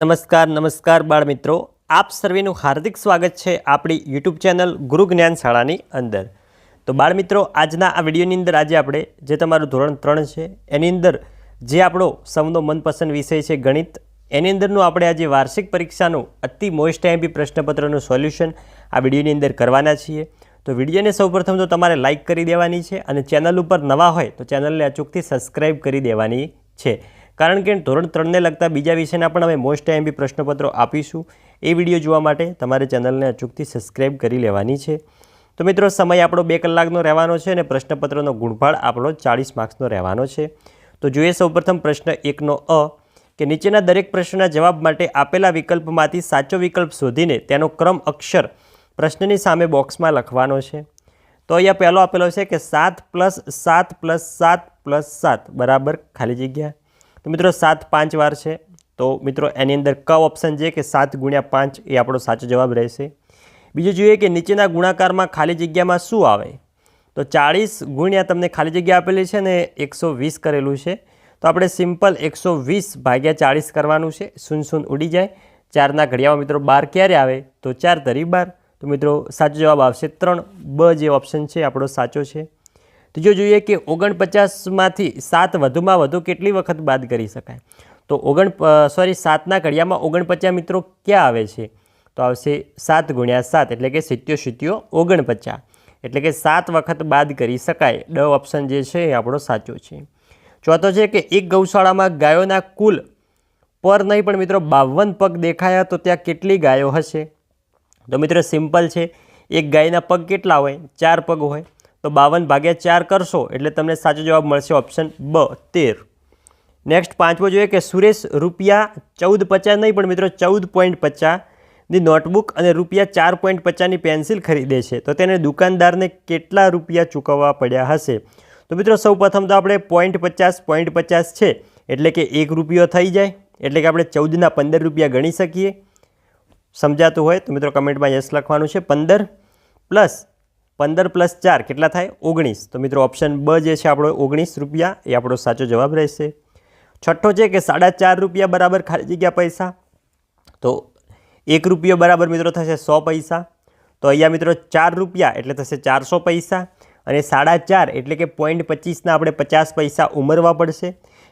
નમસ્કાર બાળ મિત્રો, આપ સર્વેનું હાર્દિક સ્વાગત છે આપણી યુટ્યુબ ચેનલ ગુરુ જ્ઞાન શાળાની અંદર। તો બાળ મિત્રો, આજના આ વિડીયોની અંદર આજે આપણે જે તમારું ધોરણ 3 છે એની અંદર જે આપણો સૌનો મનપસંદ વિષય છે ગણિત, એની અંદરનું આપણે આજે વાર્ષિક પરીક્ષાનું અતિ મોસ્ટ એમપી પ્રશ્નપત્રનું સોલ્યુશન આ વિડીયોની અંદર કરવાના છીએ। તો વિડીયોને સૌપ્રથમ તો તમારે લાઇક કરી દેવાની છે અને ચેનલ ઉપર નવા હોય તો ચેનલને અચૂકથી સબસ્ક્રાઈબ કરી દેવાની છે, કારણ કે ધોરણ 3ને લગતા બીજા વિષયના પણ અમે મોસ્ટ એમપી પ્રશ્નપત્રો આપીશું। એ વિડીયો જોવા માટે તમારે ચેનલને અચૂકથી સબસ્ક્રાઈબ કરી લેવાની છે। તો મિત્રો, સમય આપણો 2 કલાકનો રહેવાનો છે અને પ્રશ્નપત્રનો ગુણફળ આપણો 40 માર્ક્સનો રહેવાનો છે। તો જોઈએ સૌપ્રથમ પ્રશ્ન 1નો અ કે નીચેના દરેક પ્રશ્નના જવાબ માટે આપેલા વિકલ્પમાંથી સાચો વિકલ્પ શોધીને તેનો ક્રમ અક્ષર પ્રશ્નની સામે બોક્સમાં લખવાનો છે। તો અહીંયા પહેલો આપેલો છે કે 7 + 7 + 7 + 7 બરાબર ખાલી જગ્યા। તો મિત્રો 7 5 વાર છે, તો મિત્રો એની અંદર ક ઓપ્શન છે કે 7 × 5 એ આપણો સાચો જવાબ રહેશે। બીજું જોઈએ કે નીચેના ગુણાકારમાં ખાલી જગ્યામાં શું આવે, તો 40 ગુણ્યા તમને ખાલી જગ્યા આપેલી છે ને 120 કરેલું છે, તો આપણે સિમ્પલ 120 / 40 કરવાનું છે, 0 ઉડી જાય। 4ના ઘડિયામાં મિત્રો 12 ક્યારે આવે, તો 4 × 12, તો મિત્રો સાચો જવાબ આવશે 3, બ જે ઓપ્શન છે આપણો સાચો છે। ત્રીજો જોઈએ કે 49માંથી 7 વધુમાં વધુ કેટલી વખત બાદ કરી શકાય, તો 7ના ઘડિયામાં 49 મિત્રો ક્યાં આવે છે, તો આવશે 7 × 7 એટલે કે 77 49, એટલે કે 7 વખત બાદ કરી શકાય। ડ ઓપ્શન જે છે એ આપણો સાચો છે। ચોથો છે કે એક ગૌશાળામાં ગાયોના કુલ પર નહીં પણ મિત્રો 52 પગ દેખાયા તો ત્યાં કેટલી ગાયો હશે, તો મિત્રો સિમ્પલ છે, એક ગાયના પગ કેટલા હોય, 4 પગ હોય, તો 52 / 4 કરશો એટલે તમને સાચો જવાબ મળશે ઓપ્શન બ 13। નેક્સ્ટ પાંચમો જોઈએ કે સુરેશ રૂપિયા 14.50 નહીં પણ મિત્રો 14.50ની નોટબુક અને રૂપિયા 4.50ની પેન્સિલ ખરીદે છે, તો તેને દુકાનદારને કેટલા રૂપિયા ચૂકવવા પડ્યા હશે, તો મિત્રો સૌ પ્રથમ તો આપણે 0.50 છે એટલે કે 1 રૂપિયો થઈ જાય, એટલે કે આપણે 14ના 15 રૂપિયા ગણી શકીએ। સમજાતું હોય તો મિત્રો કમેન્ટમાં યસ લખવાનું છે। 15 + 4 કેટલા થાય, 19, તો મિત્રો ઓપ્શન બ જે છે આપણો 19 રૂપિયા એ આપણો સાચો જવાબ રહેશે। છઠ્ઠો છે કે 4.5 રૂપિયા બરાબર ખાલી જગ્યા પૈસા, તો 1 રૂપિયો બરાબર મિત્રો થશે 100 પૈસા, તો અહીંયા મિત્રો 4 રૂપિયા એટલે થશે 400 પૈસા, અને 4.5 એટલે કે 0.25ના આપણે 50 પૈસા ઉમેરવા પડશે,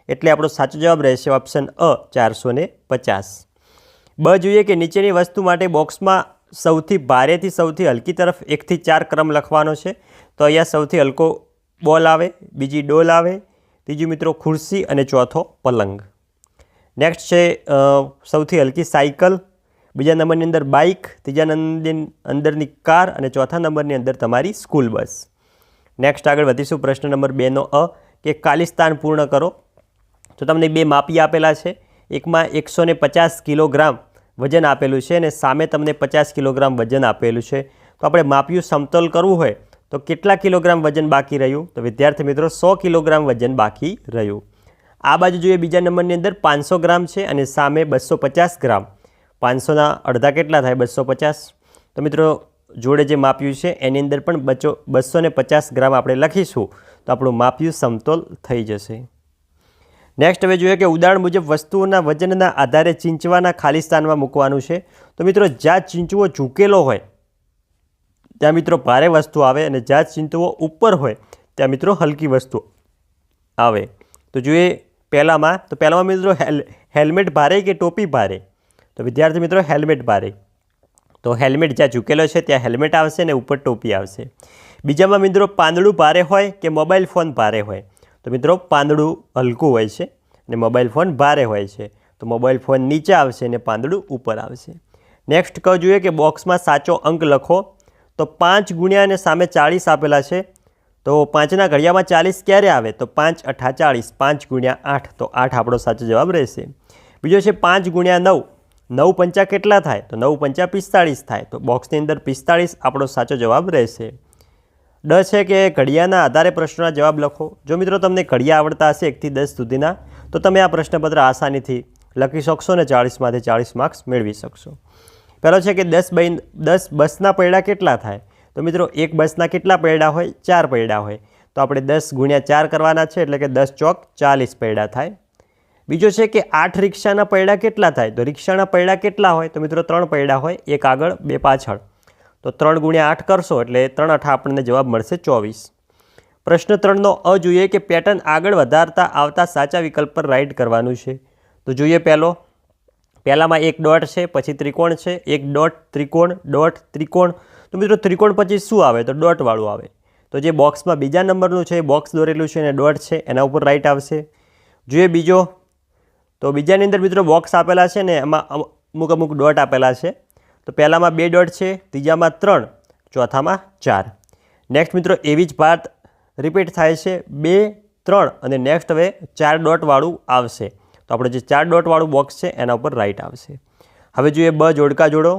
એટલે આપણો સાચો જવાબ રહેશે ઓપ્શન અ 450। બ જોઈએ કે નીચેની વસ્તુ માટે બોક્સમાં સૌથી ભારેથી સૌથી હલકી તરફ 1 થી 4 ક્રમ લખવાનો છે, તો અહીંયા સૌથી હલકો બોલ આવે, બીજી ડોલ આવે, ત્રીજું મિત્રો ખુરશી અને ચોથો પલંગ। નેક્સ્ટ છે સૌથી હલકી સાયકલ, બીજા નંબરની અંદર બાઇક, ત્રીજા નંબરની અંદરની કાર અને ચોથા નંબરની અંદર તમારી સ્કૂલ બસ। નેક્સ્ટ આગળ વધીશું પ્રશ્ન નંબર 2નો અ કે ખાલિસ્તાન પૂર્ણ કરો, તો તમને 2 માપી આપેલા છે, એકમાં 150 કિલોગ્રામ વજન આપેલું છે અને સામે તમને 50 કિલોગ્રામ વજન આપેલું છે, તો આપણે માપ્યું સમતોલ કરવું હોય તો કેટલા કિલોગ્રામ વજન બાકી રહ્યું, તો વિદ્યાર્થી મિત્રો 100 કિલોગ્રામ વજન બાકી રહ્યું। આ બાજુ જોઈએ બીજા નંબરની અંદર 500 ગ્રામ છે અને સામે 250 ગ્રામ, 500ના અડધા કેટલા થાય, 250, તો મિત્રો જોડે જે માપ્યું છે એની અંદર પણ 250 ગ્રામ આપણે લખીશું તો આપણું માપ્યું સમતોલ થઈ જશે। નેક્સ્ટ હવે જોઈએ કે ઉદાહરણ મુજબ વસ્તુઓના વજનના આધારે ચીંચવાના ખાલી સ્થાનમાં મૂકવાનું છે, તો મિત્રો જ્યાં ચીંચવો ઝૂકેલો હોય ત્યાં મિત્રો ભારે વસ્તુ આવે અને જ્યાં ચીંચવો ઉપર હોય ત્યાં મિત્રો હલકી વસ્તુ આવે। તો જોઈએ પહેલામાં મિત્રો હેલ્મેટ ભારે કે ટોપી ભારે, તો વિદ્યાર્થી મિત્રો હેલ્મેટ ભારે, તો હેલ્મેટ જ્યાં ઝૂકેલો છે ત્યાં હેલ્મેટ આવશે ને ઉપર ટોપી આવશે। બીજામાં મિત્રો પાંદડું ભારે હોય કે મોબાઈલ ફોન ભારે હોય, તો મિત્રો પાંદડું હલકું હોય છે અને મોબાઈલ ફોન ભારે હોય છે, તો મોબાઈલ ફોન નીચે આવશે અને પાંદડું ઉપર આવશે। નેક્સ્ટ કહો જોઈએ કે બોક્સમાં સાચો અંક લખો, તો 5 ગુણ્યા અને સામે 40 આપેલા છે, તો 5ના ઘડિયામાં 40 ક્યારે આવે, તો 5 × 8 = 40, 5 × 8, તો 8 આપણો સાચો જવાબ રહેશે। બીજો છે 5 × 9, 9 પંચા કેટલા થાય, તો 9 પંચા 45 થાય, તો બોક્સની અંદર 45 આપણો સાચો જવાબ રહેશે। ડ છે કે ઘડિયાના આધારે પ્રશ્નોના જવાબ લખો, જો મિત્રો તમને ઘડિયા આવડતા હશે 1 થી 10 સુધીના તો તમે આ પ્રશ્નપત્ર આસાનીથી લખી શકશો અને 40માંથી 40 માર્ક્સ મેળવી શકશો। પહેલો છે કે 10 બસના પૈડા કેટલા થાય, તો મિત્રો એક બસના કેટલા પૈડા હોય, 4 પૈડા હોય, તો આપણે 10 × 4 કરવાના છે, એટલે કે 10 ચોક 40 પૈડા થાય। બીજો છે કે 8 રિક્ષાના પૈડા કેટલા થાય? તો રિક્ષાના પૈડા કેટલા હોય? તો મિત્રો 3 પૈડા હોય, એક આગળ 2 પાછળ. તો 3 × 8 કરશો એટલે 3 8 આપણને જવાબ મળશે 24. પ્રશ્ન 3નો અ જોઈએ કે પેટર્ન આગળ વધારતા આવતા સાચા વિકલ્પ પર રાઇટ કરવાનું છે. તો જોઈએ પહેલામાં એક ડોટ છે, પછી ત્રિકોણ છે, એક ડોટ ત્રિકોણ ડોટ ત્રિકોણ. તો મિત્રો ત્રિકોણ પછી શું આવે? તો ડોટવાળું આવે. તો જે બોક્સમાં બીજા નંબરનું છે, બોક્સ દોરેલું છે અને ડોટ છે, એના ઉપર રાઇટ આવશે. જોઈએ બીજો, તો બીજાની અંદર મિત્રો બોક્સ આપેલા છે ને એમાં અમુક ડોટ આપેલા છે. તો પહેલામાં 2 ડોટ છે, ત્રીજામાં 3, ચોથામાં 4. નેક્સ્ટ મિત્રો એવી જ વાત રિપીટ થાય છે, 2 3 અને નેક્સ્ટ હવે 4 ડોટવાળું આવશે. તો આપણે જે 4 ડોટવાળું બોક્સ છે એના ઉપર રાઇટ આવશે. હવે જોઈએ બ જોડકા જોડો.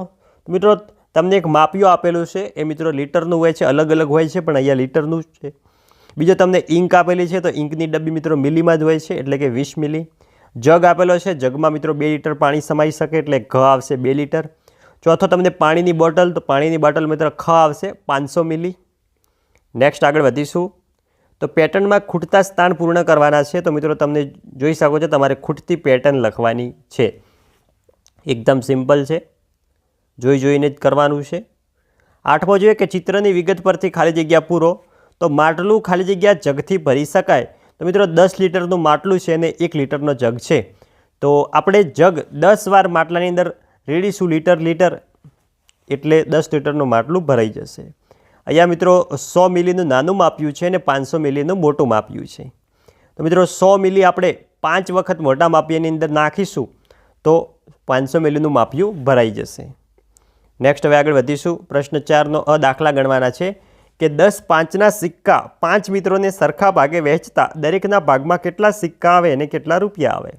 મિત્રો તમને એક માપિયો આપેલું છે, એ મિત્રો લીટરનું હોય છે, અલગ અલગ હોય છે પણ અહીંયા લીટરનું જ છે. બીજો તમને ઇંક આપેલી છે, તો ઇંકની ડબ્બી મિત્રો મિલીમાં જ હોય છે, એટલે કે 20 મિલી. જગ આપેલો છે, જગમાં મિત્રો 2 લીટર પાણી સમાઈ શકે એટલે ઘ આવશે 2 લીટર. ચોથો તમને પાણીની બોટલ, તો પાણીની બોટલ મિત્રો ખ આવશે 500 મિલી. નેક્સ્ટ આગળ વધીશું. તો પેટર્નમાં ખૂટતા સ્થાન પૂર્ણ કરવાના છે. તો મિત્રો તમને જોઈ શકો છો તમારે ખૂટતી પેટર્ન લખવાની છે. એકદમ સિમ્પલ છે, જોઈને જ કરવાનું છે. 8મો જોઈએ કે ચિત્રની વિગત પરથી ખાલી જગ્યા પૂરો. તો માટલું ખાલી જગ્યા જગથી ભરી શકાય. તો મિત્રો 10 લીટરનું માટલું છે અને 1 લીટરનો જગ છે. તો આપણે જગ 10 વાર માટલાની અંદર રેડીશું લીટર એટલે 10 લીટરનું માટલું ભરાઈ જશે. અહીંયા મિત્રો 100 મિલીનું નાનું માપ્યું છે અને 500 મિલીનું મોટું માપ્યું છે. તો મિત્રો 100 મિલી આપણે 5 વખત મોટા માપિયાની અંદર નાખીશું તો 500 મિલીનું માપ્યું ભરાઈ જશે. નેક્સ્ટ હવે આગળ વધીશું. પ્રશ્ન 4નો અ દાખલા ગણવાના છે કે 10 5ના સિક્કા 5 મિત્રોને સરખા ભાગે વહેંચતા દરેકના ભાગમાં કેટલા સિક્કા આવે અને કેટલા રૂપિયા આવે?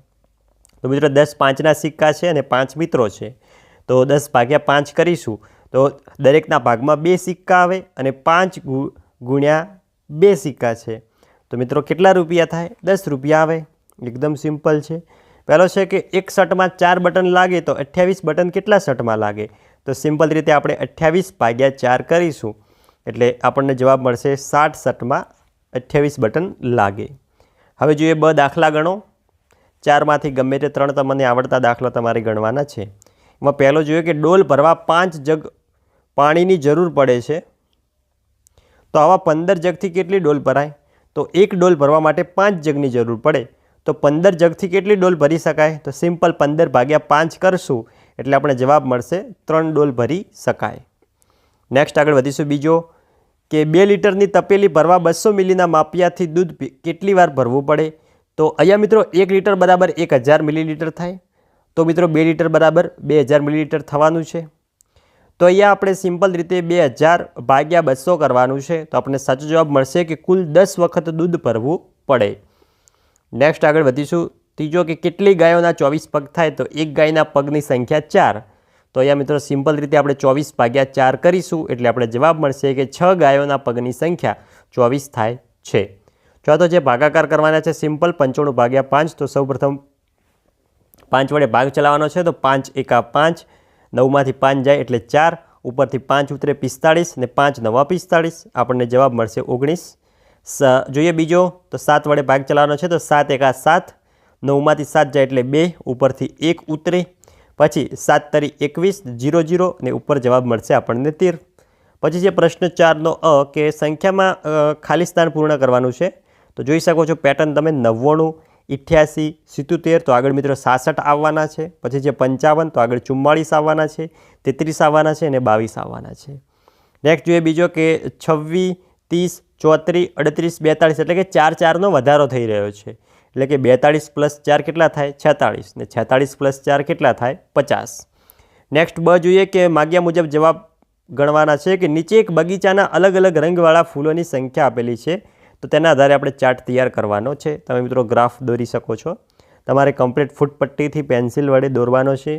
તો મિત્રો 10 5ના સિક્કા છે અને 5 મિત્રો છે. તો 10 ભાગ્યા 5 કરીશું તો દરેકના ભાગમાં 2 સિક્કા આવે અને 5 ગુણ્યા 2 સિક્કા છે. તો મિત્રો કેટલા રૂપિયા થાય? 10 રૂપિયા આવે. એકદમ સિમ્પલ છે. પહેલો છે કે એક શર્ટમાં 4 બટન લાગે તો 28 બટન કેટલા શર્ટમાં લાગે? તો સિમ્પલ રીતે આપણે 28 ભાગ્યા 4 કરીશું એટલે આપણને જવાબ મળશે 60 શર્ટમાં 28 બટન લાગે. હવે જોઈએ બ દાખલા ગણો. 4માંથી ગમે તે 3 તમને આવડતા દાખલા તમારે ગણવાના છે. એમાં પહેલો જોઈએ કે ડોલ ભરવા 5 જગ પાણીની જરૂર પડે છે. તો આવા 15 જગથી કેટલી ડોલ ભરાય? તો એક ડોલ ભરવા માટે 5 જગની જરૂર પડે. તો 15 જગથી કેટલી ડોલ ભરી શકાય? તો સિમ્પલ 15 ભાગ્યા 5 કરશું એટલે આપણે જવાબ મળશે 3 ડોલ ભરી શકાય. નેક્સ્ટ આગળ વધીશું. બીજો કે 2 લીટરની તપેલી ભરવા 200 મિલીના માપિયાથી દૂધ કેટલી વાર ભરવું પડે? તો અહીંયા મિત્રો 1 લીટર બરાબર 1000 મિલીલીટર થાય. તો મિત્રો 2 લીટર બરાબર 2000 મિલીલીટર થવાનું છે. તો અહીંયા આપણે સિમ્પલ રીતે 2000 ભાગ્યા 200 કરવાનું છે. તો આપણને સાચો જવાબ મળશે કે કુલ 10 વખત દૂધ ભરવું પડે. નેક્સ્ટ આગળ વધીશું. ત્રીજો કે કેટલી ગાયોના 24 પગ થાય? તો એક ગાયના પગની સંખ્યા 4. તો અહીંયા મિત્રો સિમ્પલ રીતે આપણે 24 ભાગ્યા 4 કરીશું એટલે આપણે જવાબ મળશે કે 6 ગાયોના પગની સંખ્યા 24 થાય છે. ચોથો જે ભાગાકાર કરવાના છે સિમ્પલ 95 ભાગ્યા 5. તો સૌપ્રથમ 5 વડે ભાગ ચલાવવાનો છે. તો 5 એકા 5, 9માંથી 5 જાય એટલે 4, ઉપરથી 5 ઉતરે 45 અને 5 9 45. આપણને જવાબ મળશે 19. જોઈએ બીજો, તો 7 વડે ભાગ ચલાવવાનો છે. તો 7 એકા 7, 9માંથી 7 જાય એટલે 2, ઉપરથી 1 ઉતરે, પછી 7 તરી 21, 0 0 અને ઉપર જવાબ મળશે આપણને 13. પછી જે પ્રશ્ન 4નો અ કે સંખ્યામાં ખાલી સ્થાન પૂર્ણ કરવાનું છે. તો જોઈ શકો છો પેટર્ન તમે 99, 88, 77, તો આગળ મિત્રો 66 આવવાના છે. પછી જે 55, તો આગળ 44 આવવાના છે, 33 આવવાના છે અને 22 આવવાના છે. નેક્સ્ટ જોઈએ બીજો કે 26, 30, 34, 38, 42 એટલે કે 4 4નો વધારો થઈ રહ્યો છે. એટલે કે 42 + 4 કેટલા થાય? 46 ને 46 + 4 કેટલા થાય? 50. નેક્સ્ટ બ જોઈએ કે માગ્યા મુજબ જવાબ ગણવાના છે કે નીચે એક બગીચાના અલગ અલગ રંગવાળા ફૂલોની સંખ્યા આપેલી છે. તો તેના આધારે આપણે ચાર્ટ તૈયાર કરવાનો છે. તમે મિત્રો ગ્રાફ દોરી શકો છો. તમારે કમ્પ્લીટ ફૂટપટ્ટીથી પેન્સિલ વડે દોરવાનો છે.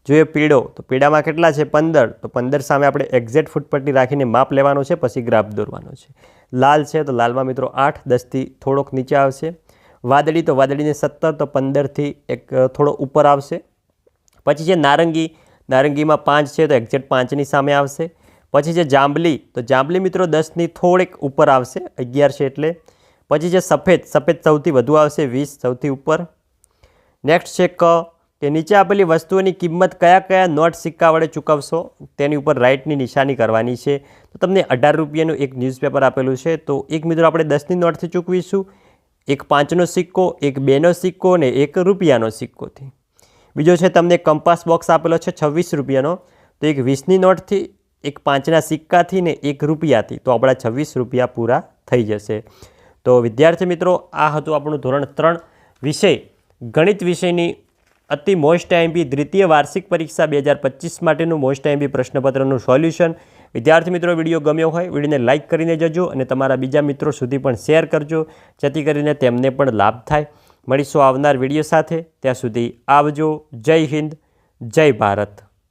જોઈએ પીળો, તો પીળામાં કેટલા છે? 15. તો 15 સામે આપણે એક્ઝેક્ટ ફૂટપટ્ટી રાખીને માપ લેવાનો છે, પછી ગ્રાફ દોરવાનો છે. લાલ છે તો લાલમાં મિત્રો 8, 10થી થોડોક નીચે આવશે. વાદળી, તો વાદળીને 17, તો 15થી એક થોડો ઉપર આવશે. પછી છે નારંગી, નારંગીમાં 5 છે તો એક્ઝેક્ટ 5ની સામે આવશે. પછી છે જાંબલી, તો જાંબલી મિત્રો 10ની થોડેક ઉપર આવશે, 11 છે એટલે. પછી છે સફેદ, સફેદ સૌથી વધુ આવશે, 20 સૌથી ઉપર. નેક્સ્ટ છે કે નીચે આપેલી વસ્તુઓની કિંમત કયા કયા નોટ સિક્કા વડે ચૂકવશો તેની ઉપર રાઇટની નિશાની કરવાની છે. તો તમને 18 રૂપિયાનું એક ન્યૂઝપેપર આપેલું છે, તો એક મિત્રો આપણે 10ની નોટથી ચૂકવીશું, એક 5નો સિક્કો, એક 2નો સિક્કો અને એક રૂપિયાનો સિક્કોથી. બીજો છે તમને કંપાસ બોક્સ આપેલો છે 26 રૂપિયાનો, તો એક 20ની નોટથી, એક 5ના સિક્કાથી ને એક રૂપિયાથી, તો આપણા 26 રૂપિયા પૂરા થઈ જશે. તો વિદ્યાર્થી મિત્રો, આ હતું આપણું ધોરણ 3 વિષય ગણિત વિષયની અતિ મોસ્ટ આઈએમપી દ્વિતીય વાર્ષિક પરીક્ષા 2025 માટેનું મોસ્ટ આઈએમપી પ્રશ્નપત્રનું સોલ્યુશન. વિદ્યાર્થી મિત્રો, વિડીયો ગમ્યો હોય વિડીયોને લાઇક કરીને જજો અને તમારા બીજા મિત્રો સુધી પણ શેર કરજો, જેથી કરીને તેમને પણ લાભ થાય. મળીશું આવનાર વિડીયો સાથે. ત્યાં સુધી આવજો. જય હિન્દ, જય ભારત.